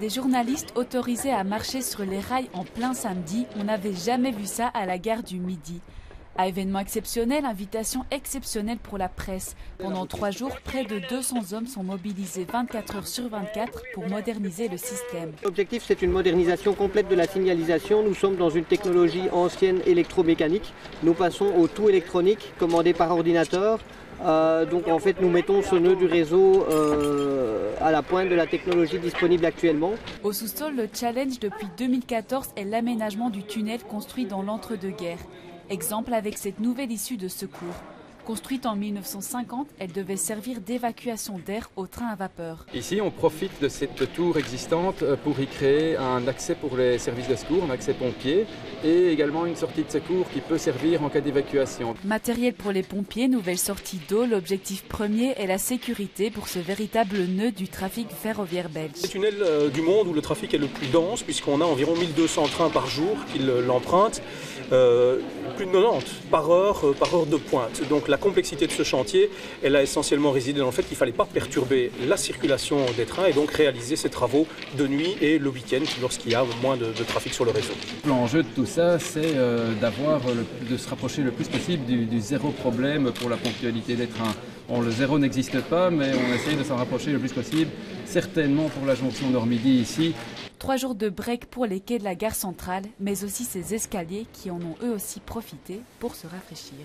Des journalistes autorisés à marcher sur les rails en plein samedi, on n'avait jamais vu ça à la gare du Midi. À événement exceptionnel, invitation exceptionnelle pour la presse. Pendant 3 jours, près de 200 hommes sont mobilisés 24 heures sur 24 pour moderniser le système. L'objectif, c'est une modernisation complète de la signalisation. Nous sommes dans une technologie ancienne électromécanique. Nous passons au tout électronique, commandé par ordinateur. Donc en fait, nous mettons ce nœud du réseau à la pointe de la technologie disponible actuellement. Au sous-sol, le challenge depuis 2014 est l'aménagement du tunnel construit dans l'entre-deux-guerres. Exemple avec cette nouvelle issue de secours. Construite en 1950, elle devait servir d'évacuation d'air aux trains à vapeur. Ici, on profite de cette tour existante pour y créer un accès pour les services de secours, un accès pompier et également une sortie de secours qui peut servir en cas d'évacuation. Matériel pour les pompiers, nouvelle sortie d'eau. L'objectif premier est la sécurité pour ce véritable nœud du trafic ferroviaire belge. C'est le tunnel du monde où le trafic est le plus dense puisqu'on a environ 1200 trains par jour qui l'empruntent, plus de 90 par heure de pointe. Donc la complexité de ce chantier, elle a essentiellement résidé dans le fait qu'il ne fallait pas perturber la circulation des trains et donc réaliser ces travaux de nuit et le week-end lorsqu'il y a moins de trafic sur le réseau. L'enjeu de tout ça, c'est de se rapprocher le plus possible du zéro problème pour la ponctualité des trains. Bon, le zéro n'existe pas, mais on essaye de s'en rapprocher le plus possible, certainement pour la jonction Nord-Midi ici. 3 jours de break pour les quais de la gare centrale, mais aussi ces escaliers qui en ont eux aussi profité pour se rafraîchir.